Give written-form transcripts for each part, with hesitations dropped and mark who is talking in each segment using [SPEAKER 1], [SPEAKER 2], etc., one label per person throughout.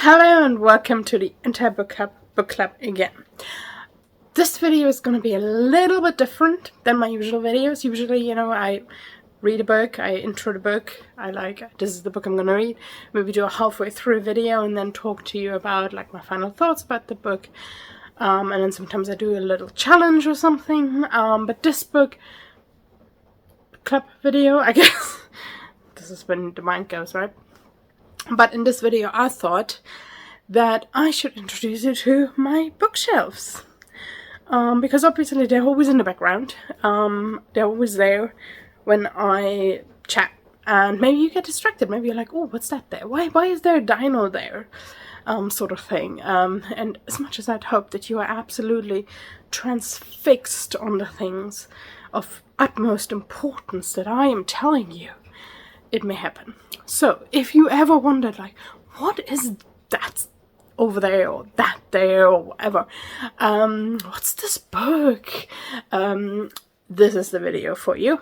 [SPEAKER 1] Hello and welcome to the entire book club again. This video is going to be a little bit different than my usual videos. Usually, I read a book, I intro the book, this is the book I'm going to read, maybe do a halfway through video and then talk to you about like my final thoughts about the book. And then sometimes I do a little challenge or something. But this book club video, I guess, this is when the mind goes, right? But in this video I thought that I should introduce you to my bookshelves. Because obviously they're always in the background. They're always there when I chat. And maybe you get distracted. Maybe you're like, oh, what's that there? Why is there a dino there? Sort of thing. And as much as I'd hope that you are absolutely transfixed on the things of utmost importance that I am telling you, it may happen. So, if you ever wondered, like, what is that over there, or that there, or whatever, what's this book? This is the video for you.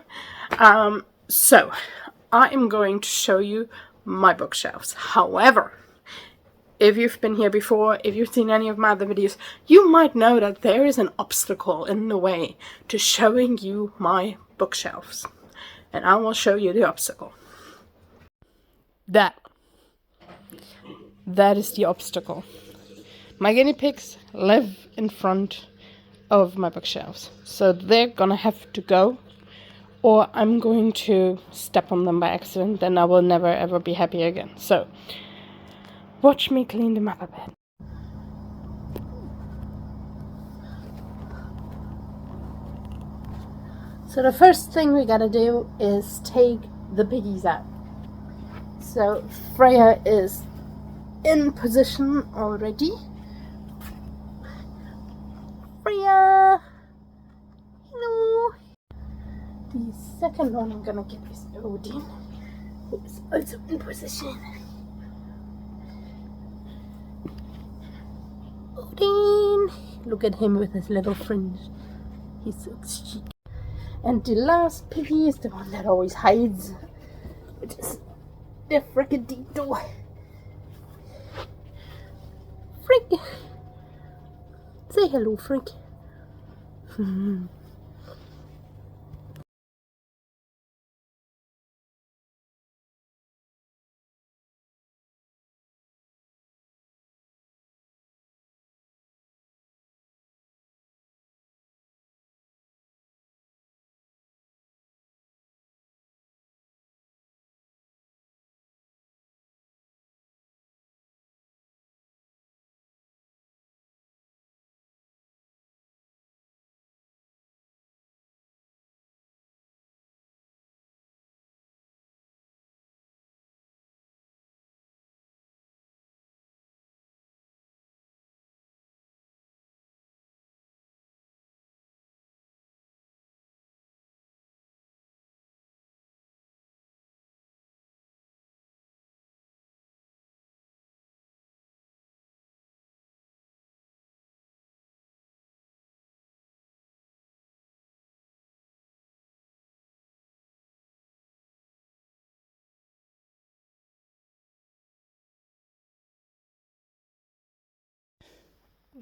[SPEAKER 1] So, I am going to show you my bookshelves. However, if you've been here before, if you've seen any of my other videos, you might know that there is an obstacle in the way to showing you my bookshelves. And I will show you the obstacle. That is the obstacle. My guinea pigs live in front of my bookshelves, so they're gonna have to go, or I'm going to step on them by accident, then I will never ever be happy again. So watch me clean them up a bit. So the first thing we gotta do is take the piggies out. So Freya is in position already. Freya! Hello! The second one I'm gonna get is Odin, who is also in position. Odin! Look at him with his little fringe. He's so chic. And the last piggy is the one that always hides, which is the fricadito. Frick! Say hello, Frick.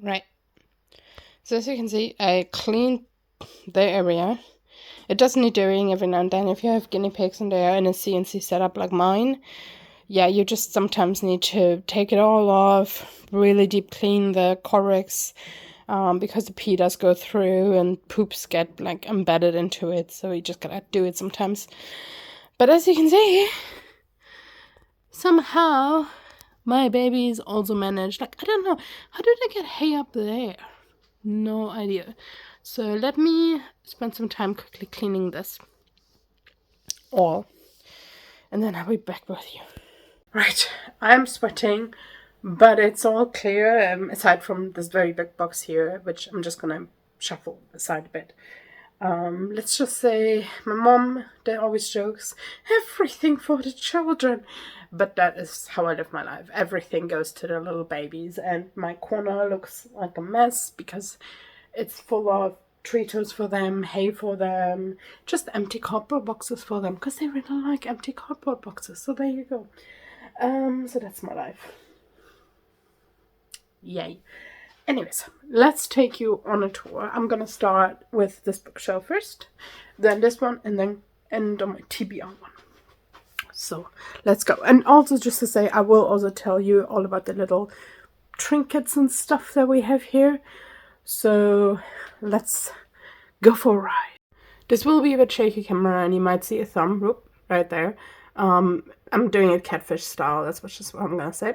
[SPEAKER 1] Right. So as you can see, I cleaned the area. It does need doing every now and then. If you have guinea pigs and they are in a CNC setup like mine, yeah, you just sometimes need to take it all off, really deep clean the correx, because the pee does go through and poops get like embedded into it, so you just gotta do it sometimes. But as you can see, somehow my babies also managed, like, I don't know, how did they get hay up there? No idea. So let me spend some time quickly cleaning this all, and then I'll be back with you. Right, I'm sweating, but it's all clear, aside from this very big box here, which I'm just gonna shuffle aside a bit. Let's just say my mom, there always jokes, everything for the children, but that is how I live my life. Everything goes to the little babies, and my corner looks like a mess because it's full of Treatos for them, hay for them, just empty cardboard boxes for them, because they really like empty cardboard boxes, so there you go. So that's my life. Yay. Anyways, let's take you on a tour. I'm gonna start with this bookshelf first, then this one, and then end on my TBR one. So let's go. And also just to say, I will also tell you all about the little trinkets and stuff that we have here. So let's go for a ride. This will be a bit shaky camera, and you might see a thumb right there. I'm doing it catfish style, that's just what I'm gonna say.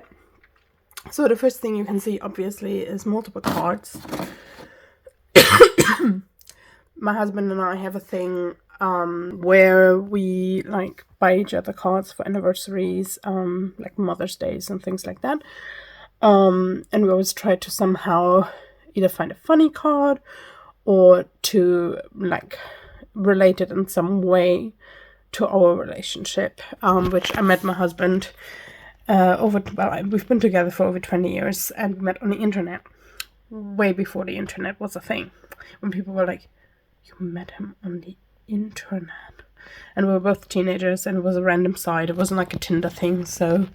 [SPEAKER 1] So the first thing you can see, obviously, is multiple cards. My husband and I have a thing where we like buy each other cards for anniversaries, like Mother's Days and things like that. And we always try to somehow either find a funny card or to like relate it in some way to our relationship, which I met my husband we've been together for over 20 years and met on the internet way before the internet was a thing, when people were like, you met him on the internet, and we were both teenagers and it was a random site, it wasn't like a Tinder thing. So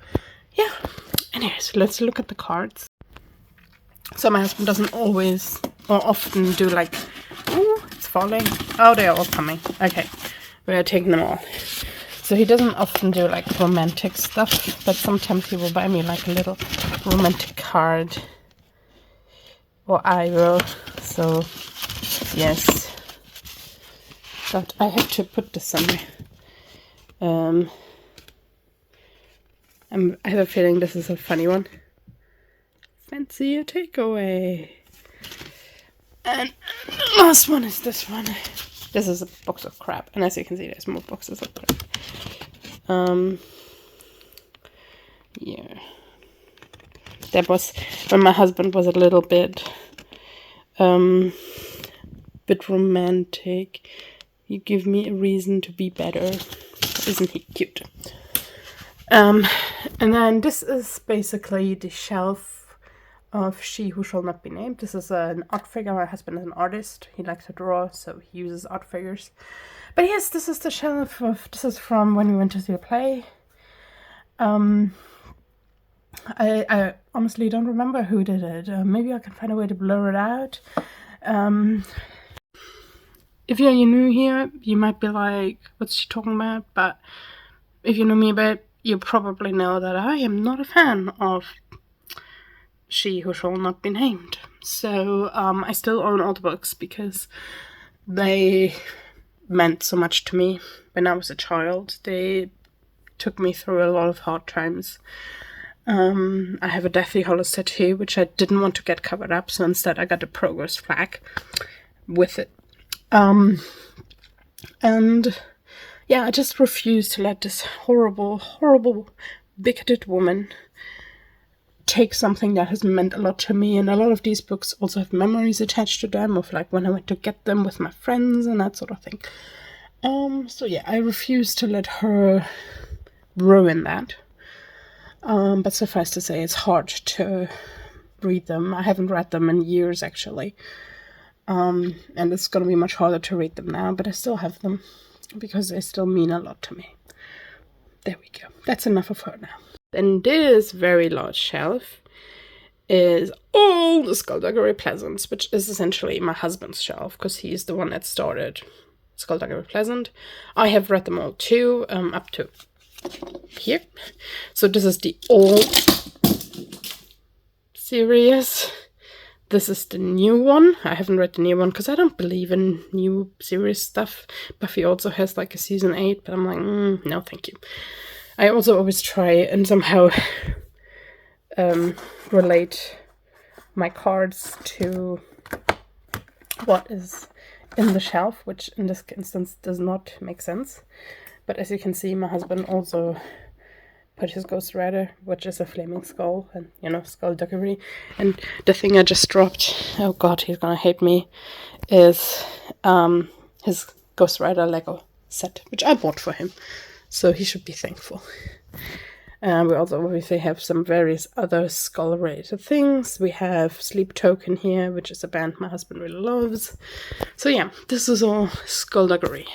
[SPEAKER 1] yeah, anyways, let's look at the cards. So my husband doesn't always or often do like, ooh, it's falling, oh, they're all coming, okay, we are taking them all. So he doesn't often do like romantic stuff, but sometimes he will buy me like a little romantic card, or I will. So yes, but I have to put this somewhere. I have a feeling this is a funny one. Fancy a takeaway. And the last one is this one. This is a box of crap, and as you can see, there's more boxes of crap. Yeah. That was when my husband was a little bit romantic. You give me a reason to be better. Isn't he cute? And then this is basically the shelf of She Who Shall Not Be Named. This is an art figure. My husband is an artist. He likes to draw, so he uses art figures. But yes, this is the shelf this is from when we went to see a play. I honestly don't remember who did it. Maybe I can find a way to blur it out. If you're new here, you might be like, what's she talking about? But if you know me a bit, you probably know that I am not a fan of She Who Shall Not Be Named. So I still own all the books because they meant so much to me when I was a child. They took me through a lot of hard times. I have a Deathly Hallows tattoo, which I didn't want to get covered up, so instead I got a progress flag with it. And yeah, I just refuse to let this horrible, bigoted woman take something that has meant a lot to me. And a lot of these books also have memories attached to them of like when I went to get them with my friends and that sort of thing. So yeah, I refuse to let her ruin that. But suffice to say, it's hard to read them. I haven't read them in years, actually. And it's going to be much harder to read them now, but I still have them because they still mean a lot to me. There we go. That's enough of her now. And this very large shelf is all the Skullduggery Pleasants, which is essentially my husband's shelf because he's the one that started Skullduggery Pleasant. I have read them all too, up to here. So this is the old series. This is the new one. I haven't read the new one because I don't believe in new series stuff. Buffy also has like a season 8, but I'm like, no, thank you. I also always try and somehow relate my cards to what is in the shelf, which in this instance does not make sense. But as you can see, my husband also put his Ghost Rider, which is a flaming skull, and you know, Skullduggery. And the thing I just dropped, oh god, he's gonna hate me, is his Ghost Rider Lego set, which I bought for him. So he should be thankful. We also obviously have some various other skull-related things. We have Sleep Token here, which is a band my husband really loves. So yeah, this is all Skullduggery.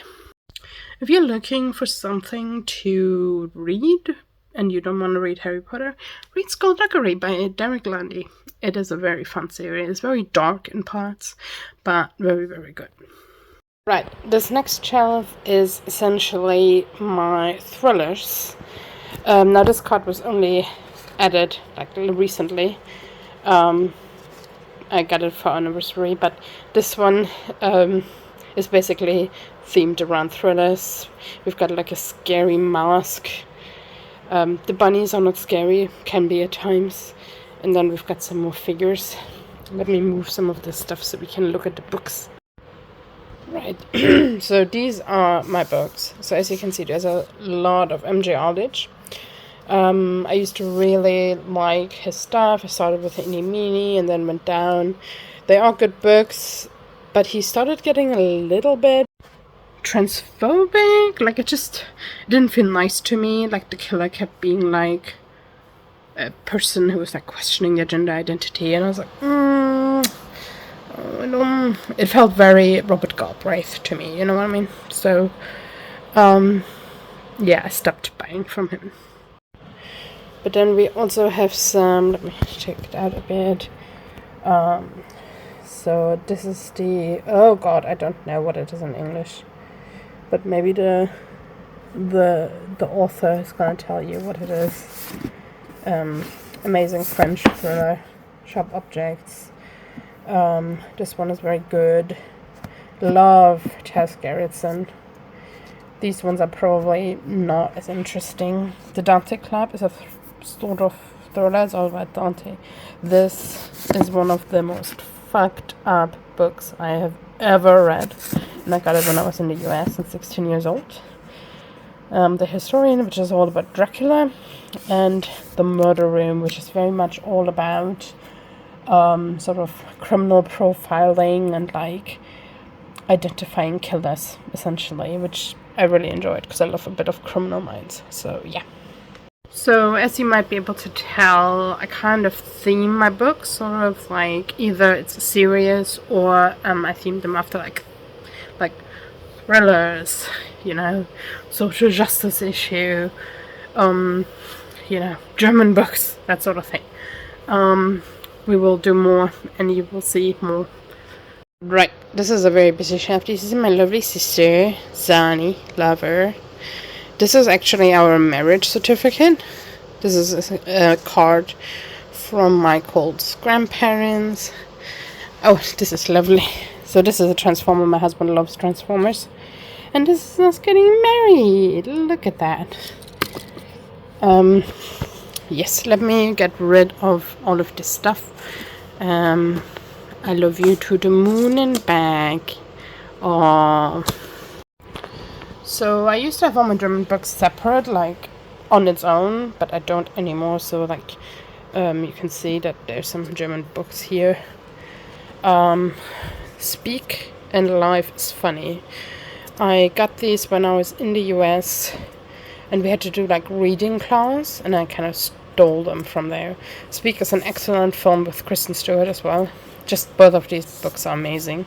[SPEAKER 1] If you're looking for something to read and you don't want to read Harry Potter, read Skullduggery by Derek Landy. it is a very fun series. It's very dark in parts, but very, very good. Right, this next shelf is essentially my thrillers. Now this card was only added like recently. I got it for anniversary, but this one is basically themed around thrillers. We've got like a scary mask. The bunnies are not scary, can be at times. And then we've got some more figures. Let me move some of this stuff so we can look at the books. Right, so these are my books. So as you can see, there's a lot of MJ Aldrich. I used to really like his stuff. I started with Eeny Meeny and then went down. They are good books, but he started getting a little bit transphobic. Like, it didn't feel nice to me. Like, the killer kept being like a person who was like questioning their gender identity, and I was like, it felt very Robert Galbraith to me, you know what I mean? So, yeah, I stopped buying from him. But then we also have some, let me check it out a bit. So this is the, oh god, I don't know what it is in English. But maybe the author is gonna tell you what it is. Amazing French thriller, Sharp Objects. This one is very good. Love Tess Gerritsen. These ones are probably not as interesting. The Dante Club is a sort of thriller. It's all about Dante. This is one of the most fucked up books I have ever read. And I got it when I was in the US and 16 years old. The Historian, which is all about Dracula. And The Murder Room, which is very much all about sort of criminal profiling and like identifying killers, essentially, which I really enjoyed because I love a bit of Criminal Minds. So yeah. So as you might be able to tell, I kind of theme my books sort of like either it's a series or I theme them after like thrillers, you know, social justice issue, you know, German books, that sort of thing. We will do more and you will see more. Right, this is a very busy shelf. This is my lovely sister, Zani, love her. This is actually our marriage certificate. This is a card from Michael's grandparents. Oh, this is lovely. So this is a Transformer. My husband loves Transformers. And this is us getting married. Look at that. Yes, let me get rid of all of this stuff. I love you to the moon and back. Oh. So I used to have all my German books separate, like on its own, but I don't anymore. So like, you can see that there's some German books here. Speak and Life is Funny. I got these when I was in the US, and we had to do like reading class, and I kind of stole them from there. Speak is an excellent film with Kristen Stewart as well. Just both of these books are amazing.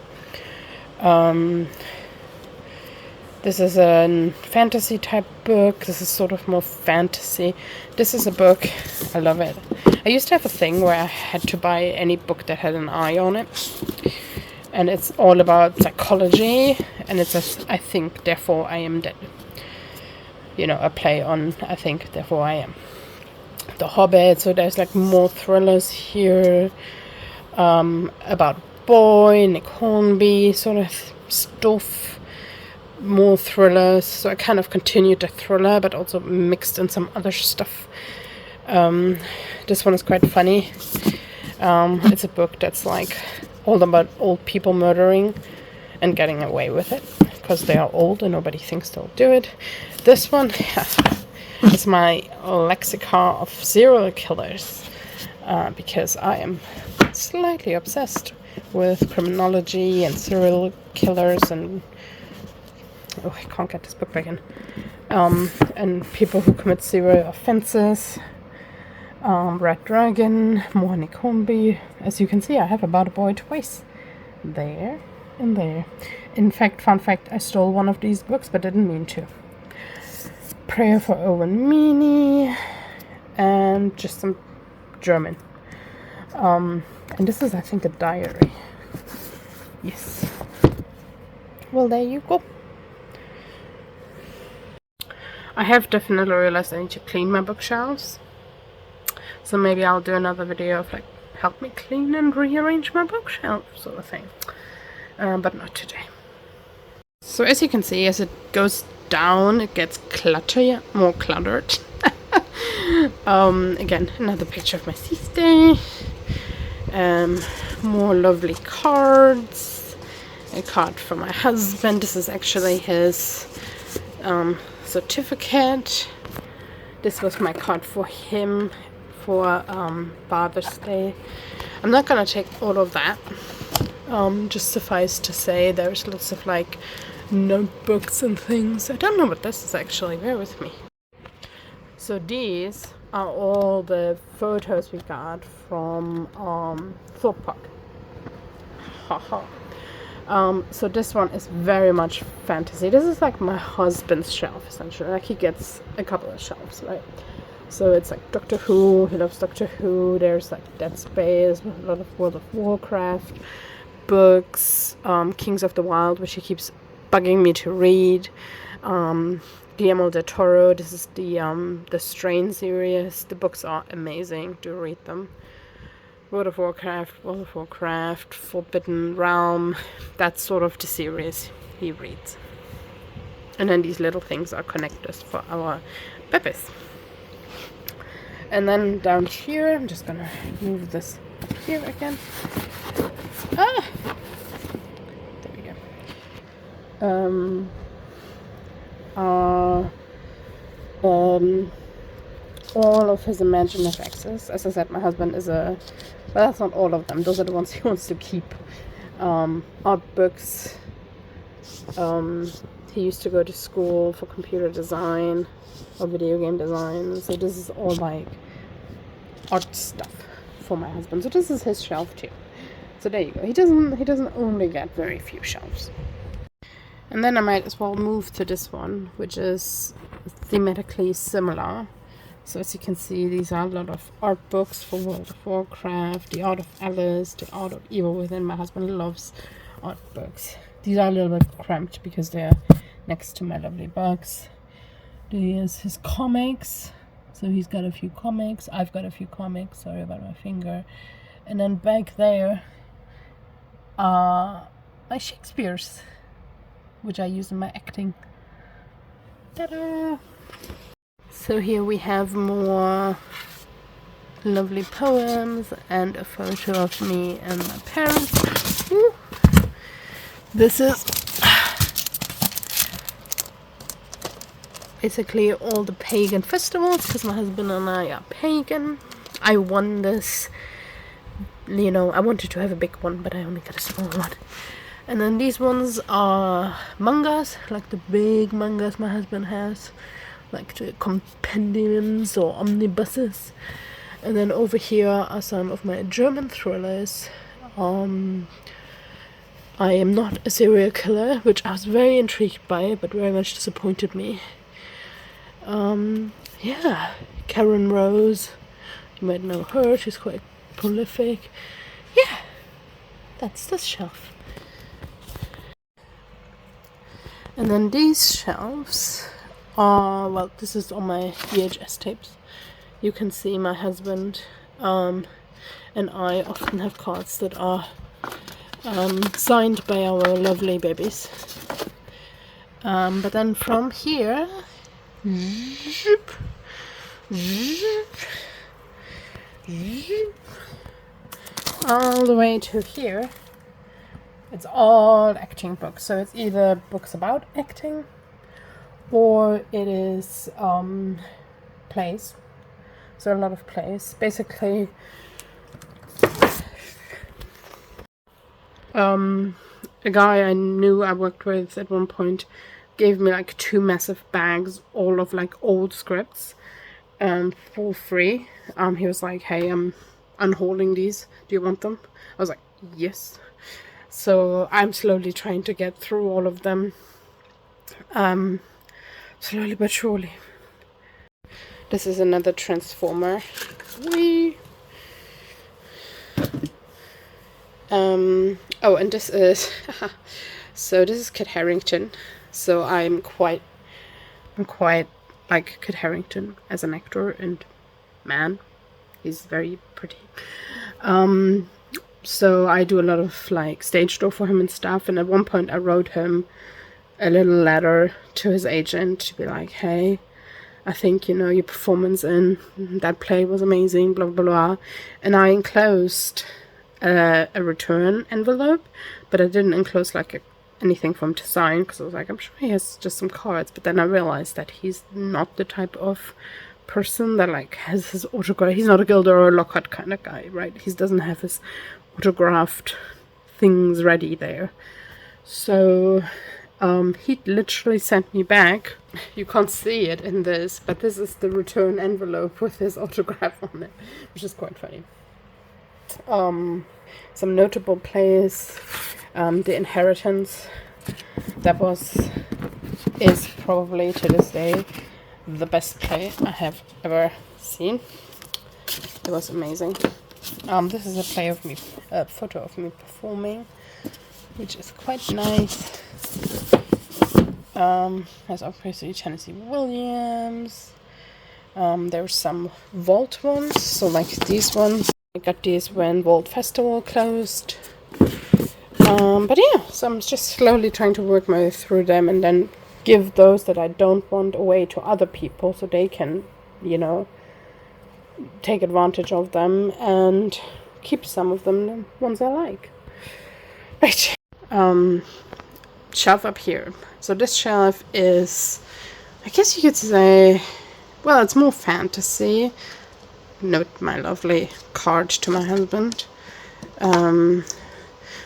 [SPEAKER 1] This is a fantasy type book. This is sort of more fantasy. This is a book. I love it. I used to have a thing where I had to buy any book that had an eye on it. And it's all about psychology. And it says, I think, therefore I am dead. You know, a play on I think, therefore I am. The Hobbit. So there's like more thrillers here. About Boy, Nick Hornby, sort of stuff. More thrillers. So I kind of continued the thriller, but also mixed in some other stuff. This one is quite funny. It's a book that's like all about old people murdering and getting away with it because they are old and nobody thinks they'll do it. This one is my lexicon of serial killers because I am slightly obsessed with criminology and serial killers and oh, I can't get this book back in. And people who commit serial offenses. Red Dragon, more Nick Hornby. As you can see, I have About a Boy twice. There and there. In fact, fun fact, I stole one of these books, but didn't mean to. Prayer for Owen Meany. And just some German. And this is, I think, a diary. Yes. Well, there you go. I have definitely realized I need to clean my bookshelves. So maybe I'll do another video of like, help me clean and rearrange my bookshelf sort of thing. But not today. So as you can see, as it goes down, it gets cluttered, more cluttered. Again, another picture of my sister. More lovely cards. A card for my husband. This is actually his certificate. This was my card for him for Father's Day. I'm not gonna take all of that. Just suffice to say, there's lots of like notebooks and things. I don't know what this is actually. Bear with me. So these are all the photos we got from Thorpe Park. Haha. So this one is very much fantasy. This is like my husband's shelf, essentially. Like, he gets a couple of shelves, right? So it's like Doctor Who. He loves Doctor Who. There's like Dead Space, a lot of World of Warcraft books, Kings of the Wild, which he keeps bugging me to read. Guillermo del Toro. This is the Strain series. The books are amazing. Do read them. World of Warcraft, Forbidden Realm. That's sort of the series he reads. And then these little things are connectors for our babies. And then down here, I'm just gonna move this up here again. There we go. All of his imaginative exes. As I said, my husband is well, that's not all of them. Those are the ones he wants to keep. Art books. He used to go to school for computer design or video game design. So this is all like art stuff for my husband. So this is his shelf too. So there you go. He doesn't only get very few shelves. And then I might as well move to this one, which is thematically similar. So as you can see, these are a lot of art books for World of Warcraft, The Art of Alice, The Art of Evil Within. My husband loves art books. These are a little bit cramped because they're next to my lovely books. There's his comics. So he's got a few comics. I've got a few comics. Sorry about my finger. And then back there are my Shakespeare's, which I use in my acting. Ta-da! So here we have more lovely poems and a photo of me and my parents. Woo. This is basically all the pagan festivals, because my husband and I are pagan. I won this, I wanted to have a big one, but I only got a small one. And then these ones are mangas, like the big mangas my husband has, like the compendiums or omnibuses. And then over here are some of my German thrillers. I Am Not a Serial Killer, which I was very intrigued by, but very much disappointed me. Yeah, Karen Rose, you might know her, she's quite prolific. Yeah, that's this shelf. And then these shelves are, well, this is on my VHS tapes. You can see my husband and I often have cards that are signed by our lovely babies. But then from here, zip, zip, zip, all the way to here, it's all acting books. So it's either books about acting or it is plays. So a lot of plays. Basically, a guy I knew I worked with at one point gave me like 2 massive bags, all of like old scripts, for free. He was like, "Hey, I'm unholding these. Do you want them?" I was like, "Yes." So I'm slowly trying to get through all of them. Slowly but surely. This is another transformer. Whee! Oh, and this is so this is Kit Harington. So I'm quite like Kit Harington as an actor and man. He's very pretty. So I do a lot of like stage door for him and stuff. And at one point I wrote him a little letter to his agent to be like, hey, I think, you know, your performance in that play was amazing, blah, blah, blah. And I enclosed a return envelope, but I didn't enclose like anything for him to sign, because I was like, I'm sure he has just some cards. But then I realized that he's not the type of person that like has his autograph. He's not a Gilder or a Lockhart kind of guy, right? He doesn't have his autographed things ready there. So he literally sent me back. You can't see it in this, but this is the return envelope with his autograph on it, which is quite funny. Some notable plays. The Inheritance. That is probably to this day the best play I have ever seen. It was amazing. This is a photo of me performing, which is quite nice. There's obviously Tennessee Williams. There's some vault ones, so like these ones. I got these when Vault Festival closed. But yeah, so I'm just slowly trying to work my way through them and then give those that I don't want away to other people so they can, you know, take advantage of them and keep some of them, the ones I like. Right. Shelf up here. So this shelf is, I guess you could say, well, it's more fantasy. Note my lovely card to my husband.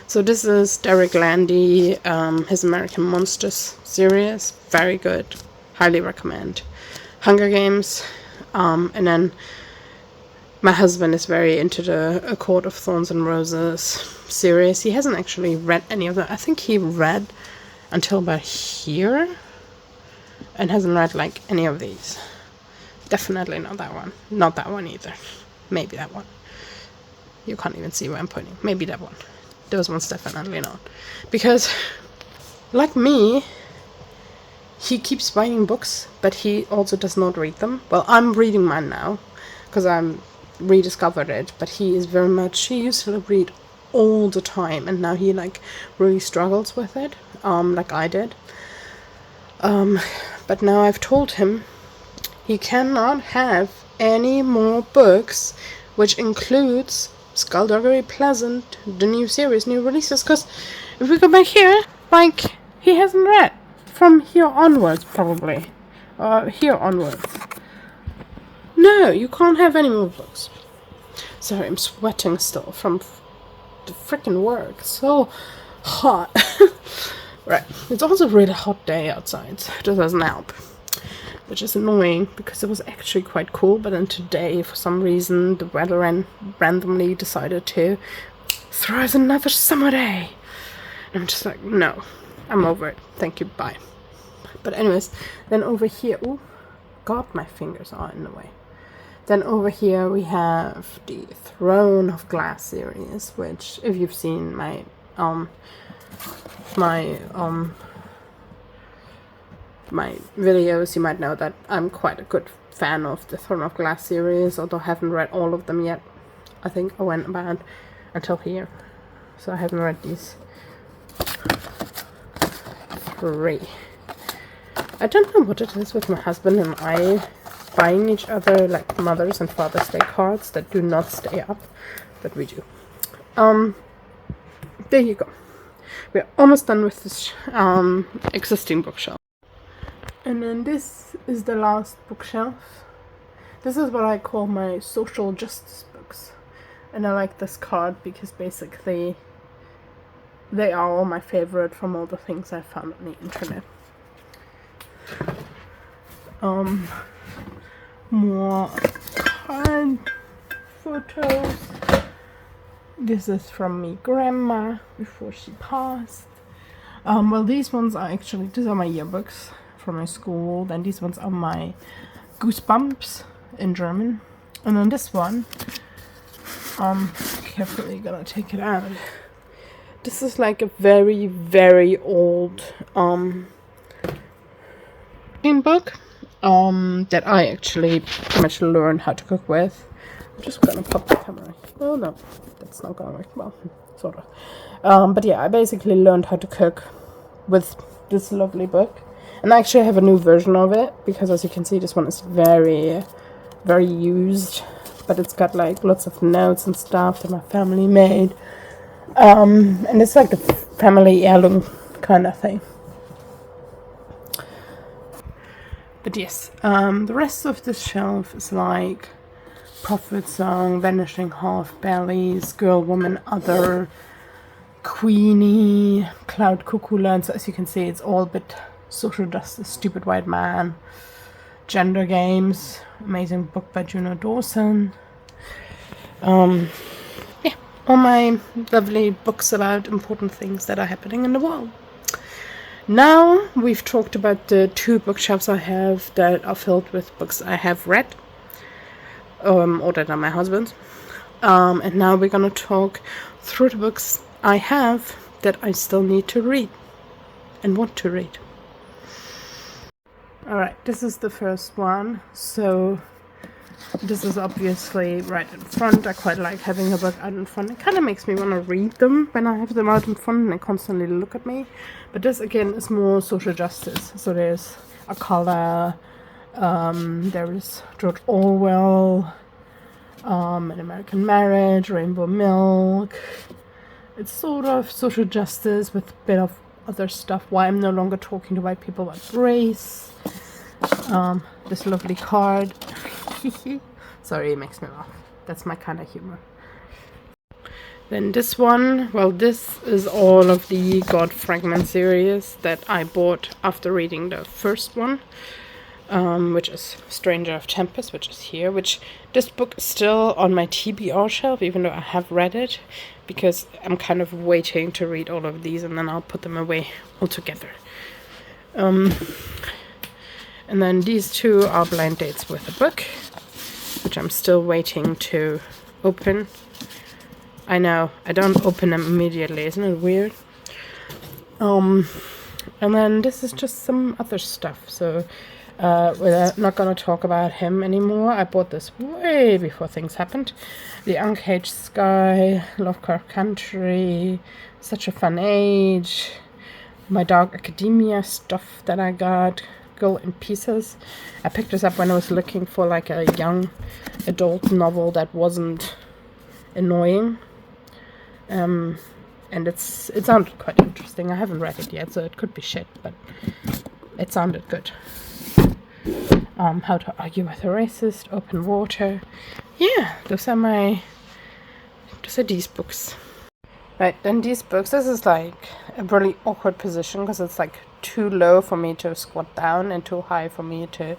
[SPEAKER 1] So this is Derek Landy, his American Monsters series. Very good. Highly recommend. Hunger Games. And then my husband is very into the A Court of Thorns and Roses series. He hasn't actually read any of them. I think he read until about here and hasn't read like any of these. Definitely not that one. Not that one either. Maybe that one. You can't even see where I'm pointing. Maybe that one. Those ones definitely not. Because, like me, he keeps buying books, but he also does not read them. Well, I'm reading mine now, because I'm rediscovered it, but he is very much, he used to read all the time, and now he like really struggles with it, like I did. But now I've told him he cannot have any more books, which includes Skullduggery Pleasant, the new series, new releases, because if we go back here, like, he hasn't read from here onwards, probably. Here onwards. No, you can't have any more books. Sorry, I'm sweating still from the freaking work. It's so hot. Right, it's also a really hot day outside, so it doesn't help. Which is annoying, because it was actually quite cool, but then today, for some reason, the weather randomly decided to throw us another summer day. And I'm just like, no, I'm over it. Thank you, bye. But anyways, then over here, oh, God, my fingers are in the way. Then over here we have the Throne of Glass series, which, if you've seen my videos, you might know that I'm quite a good fan of the Throne of Glass series, although I haven't read all of them yet. I think I went about until here, so I haven't read these 3. I don't know what it is with my husband and I buying each other like Mother's and Father's Day cards that do not stay up, but we do. There you go. We're almost done with this existing bookshelf. And then this is the last bookshelf. This is what I call my social justice books. And I like this card because basically they are all my favorite from all the things I found on the internet. More card photos. This is from me grandma before she passed. Well, these ones are actually, these are my yearbooks from my school. Then these ones are my goosebumps in German. And then this one, carefully gonna take it out. This is like a very, very old book that I actually pretty much learned how to cook with. I'm just gonna pop the camera. Oh no, that's not gonna work well, sort of. But yeah, I basically learned how to cook with this lovely book. And I actually have a new version of it, because as you can see, this one is very, very used. But it's got like lots of notes and stuff that my family made. And it's like a family heirloom kind of thing. But yes, the rest of the shelf is like Prophet Song, Vanishing Half Bellies, Girl, Woman, Other, Queenie, Cloud Cuckoo Land. So as you can see, it's all a bit social justice, Stupid White Man, Gender Games, amazing book by Juno Dawson. Yeah, all my lovely books about important things that are happening in the world. Now we've talked about the 2 bookshelves I have that are filled with books I have read, or that are my husband's. And now we're gonna talk through the books I have that I still need to read and want to read. Alright, this is the first one. So this is obviously right in front. I quite like having a book out in front. It kind of makes me want to read them when I have them out in front and they constantly look at me. But this again is more social justice. So there's A Color, there is George Orwell, An American Marriage, Rainbow Milk. It's sort of social justice with a bit of other stuff. Why I'm no longer talking to white people about race. This lovely card. Sorry, it makes me laugh. That's my kind of humor. Then this one, well, this is all of the God Fragment series that I bought after reading the first one, which is Stranger of Tempest, which is here, which this book is still on my TBR shelf, even though I have read it, because I'm kind of waiting to read all of these and then I'll put them away altogether. And then these 2 are blind dates with a book, which I'm still waiting to open. I know, I don't open them immediately, isn't it weird? And then this is just some other stuff, so we're not gonna talk about him anymore. I bought this way before things happened. The Uncaged Sky, Lovecraft Country, Such a Fun Age, My Dark Academia stuff that I got, Girl in Pieces. I picked this up when I was looking for like a young adult novel that wasn't annoying. And it sounded quite interesting. I haven't read it yet, so it could be shit, but it sounded good. How to Argue with a Racist, Open Water. Yeah, those are these books. Right, then these books, this is like a really awkward position because it's like too low for me to squat down and too high for me to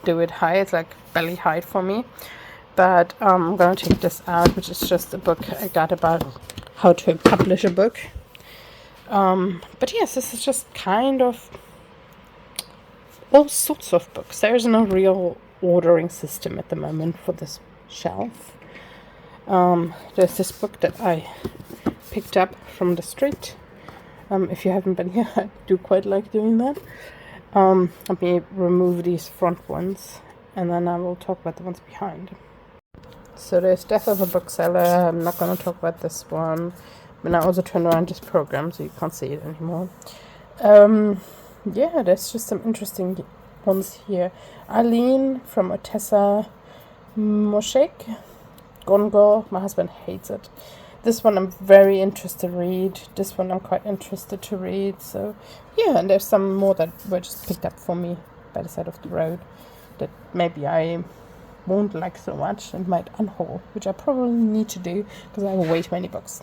[SPEAKER 1] do it high. It's like belly height for me. But I'm gonna take this out, which is just a book I got about how to publish a book. But yes, this is just kind of all sorts of books. There is no real ordering system at the moment for this shelf. There's this book that I picked up from the street. If you haven't been here, I do quite like doing that. Let me remove these front ones and then I will talk about the ones behind. So there's Death of a Bookseller. I'm not going to talk about this one. But I also turned around this program so you can't see it anymore. Yeah, there's just some interesting ones here. Arlene from Otessa Moshek. Gongor. My husband hates it. This one I'm very interested to read. This one I'm quite interested to read. So yeah, and there's some more that were just picked up for me by the side of the road that maybe I won't like so much and might unhaul, which I probably need to do because I have way too many books.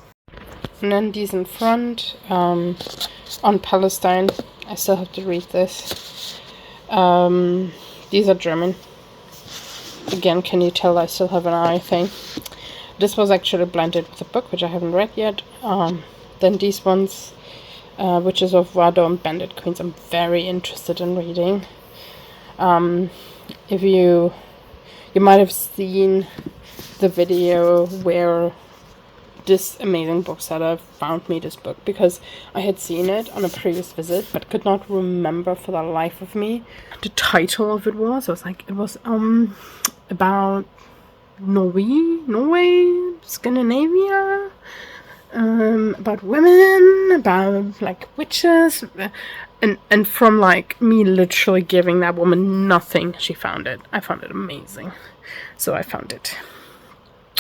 [SPEAKER 1] And then these in front, on Palestine. I still have to read this. These are German. Again, can you tell I still have an eye thing? This was actually blended with a book, which I haven't read yet. Then these ones, which is of Rado and Bandit Queens, I'm very interested in reading. If you might have seen the video where this amazing bookseller found me this book, because I had seen it on a previous visit but could not remember for the life of me the title of it was. It was about Norway, Scandinavia, about women, about like witches, and from like me literally giving that woman nothing, she found it. I found it amazing, so I found it.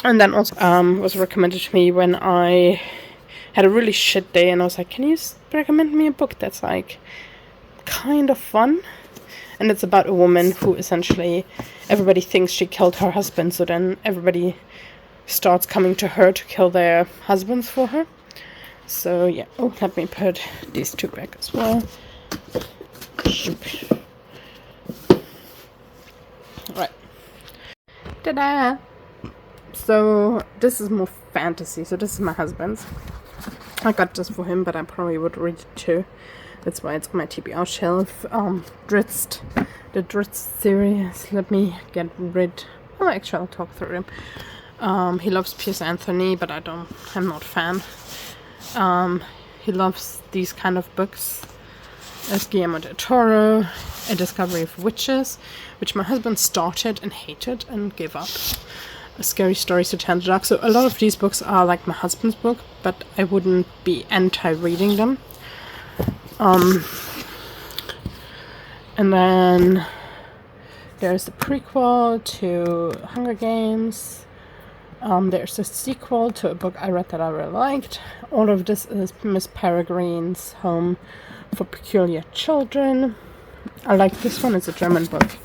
[SPEAKER 1] And then also was recommended to me when I had a really shit day, and I was like, can you recommend me a book that's like kind of fun? And it's about a woman who essentially, everybody thinks she killed her husband, so then everybody starts coming to her to kill their husbands for her. So yeah, oh, let me put these two back as well. Right. Ta-da! So this is more fantasy. So this is my husband's. I got this for him, but I probably would read it too. That's why it's on my TBR shelf. The Drizzt series. Let me get rid. Oh, actually, I'll talk through him. He loves Piers Anthony, but I'm not a fan. He loves these kind of books. As Guillermo del Toro, A Discovery of Witches, which my husband started and hated and gave up. A Scary Stories to Tell in the Dark. So a lot of these books are like my husband's book, but I wouldn't be anti-reading them. And then there's the prequel to Hunger Games. There's a sequel to a book I read that I really liked. All of this is Miss Peregrine's Home for Peculiar Children. I like this one. It's a German book.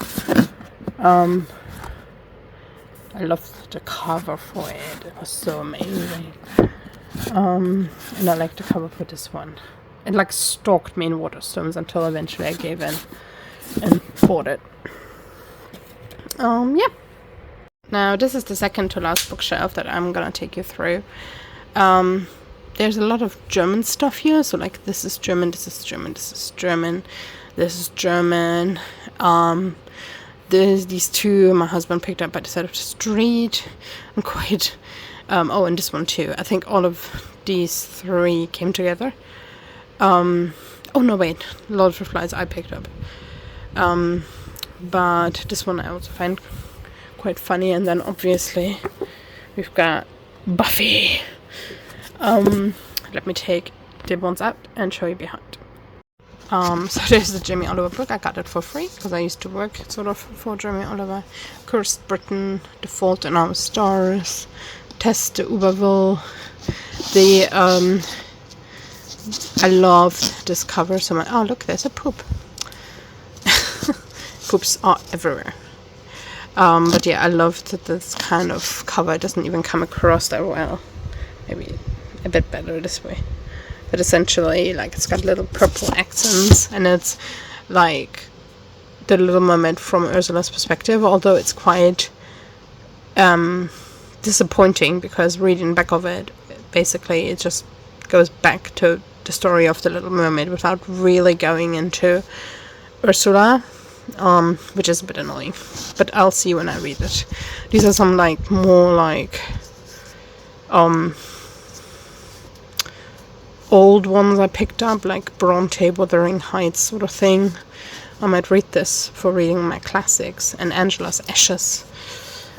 [SPEAKER 1] I loved the cover for it. It was so amazing. And I like the cover for this one. It like stalked me in Waterstones until eventually I gave in and bought it. Yeah. Now this is the second to last bookshelf that I'm gonna take you through. There's a lot of German stuff here. So like this is German, this is German, this is German, this is German. There's these two my husband picked up by the side of the street. I'm quite oh, and this one too. I think all of these three came together. Oh no, wait, Lord of the Flies I picked up. But this one I also find quite funny. And then obviously we've got Buffy. Let me take the ones out and show you behind. So there's the Jamie Oliver book. I got it for free because I used to work sort of for Jamie Oliver. Cursed Britain, The Fault in Our Stars, Test de Uberville. I love this cover so much. Oh look, there's a poop. Poops are everywhere. But yeah, I love that this kind of cover doesn't even come across that well. Maybe a bit better this way. But essentially, like, it's got little purple accents, and it's like the Little Mermaid from Ursula's perspective, although it's quite disappointing, because reading back of it, basically it just goes back to the story of the Little Mermaid without really going into Ursula, which is a bit annoying. But I'll see when I read it. These are some like more like old ones I picked up, like Bronte, Wuthering Heights sort of thing. I might read this for reading my classics. And Angela's Ashes.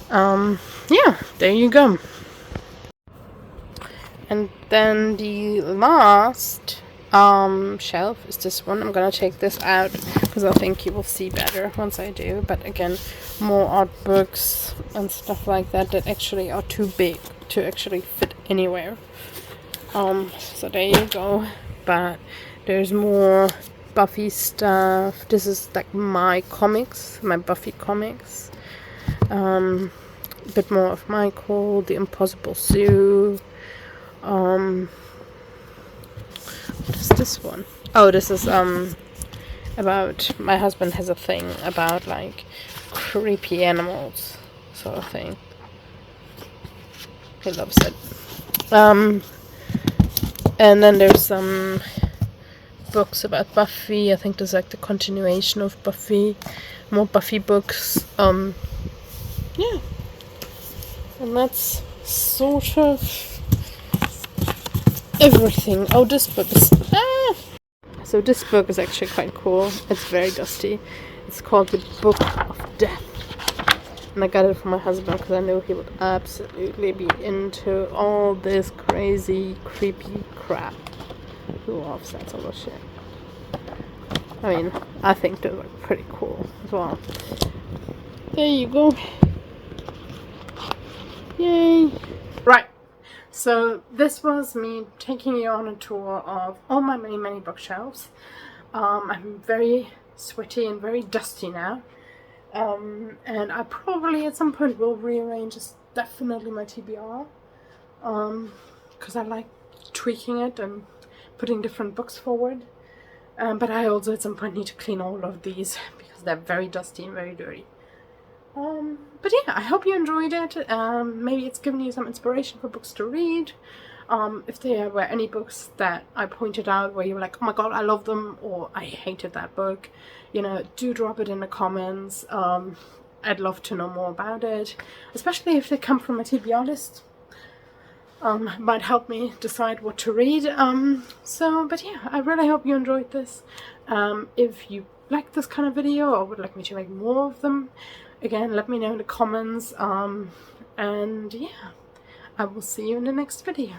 [SPEAKER 1] Yeah, there you go. And then the last shelf is this one. I'm gonna take this out because I think you will see better once I do. But again, more art books and stuff like that actually are too big to actually fit anywhere. So there you go. But there's more Buffy stuff. This is like my comics, my Buffy comics. A bit more of Michael, The Impossible Sue. What is this one? Oh, this is about, my husband has a thing about like creepy animals sort of thing. He loves it. And then there's some books about Buffy. I think there's like the continuation of Buffy. More Buffy books. Yeah. And that's sort of everything. Oh, this book is... So this book is actually quite cool. It's very dusty. It's called The Book of Death. And I got it for my husband because I knew he would absolutely be into all this crazy, creepy crap. Who loves that sort of shit? I mean, I think they look pretty cool as well. There you go. Yay! Right. So this was me taking you on a tour of all my many bookshelves. I'm very sweaty and very dusty now. And I probably at some point will rearrange definitely my TBR, because I like tweaking it and putting different books forward. But I also at some point need to clean all of these because they're very dusty and very dirty. But yeah, I hope you enjoyed it. Maybe it's given you some inspiration for books to read. If there were any books that I pointed out where you were like, oh my god, I love them, or I hated that book, you know, do drop it in the comments. I'd love to know more about it, especially if they come from a TBR list. Might help me decide what to read. But yeah, I really hope you enjoyed this. If you like this kind of video or would like me to make more of them, again, let me know in the comments. And yeah, I will see you in the next video.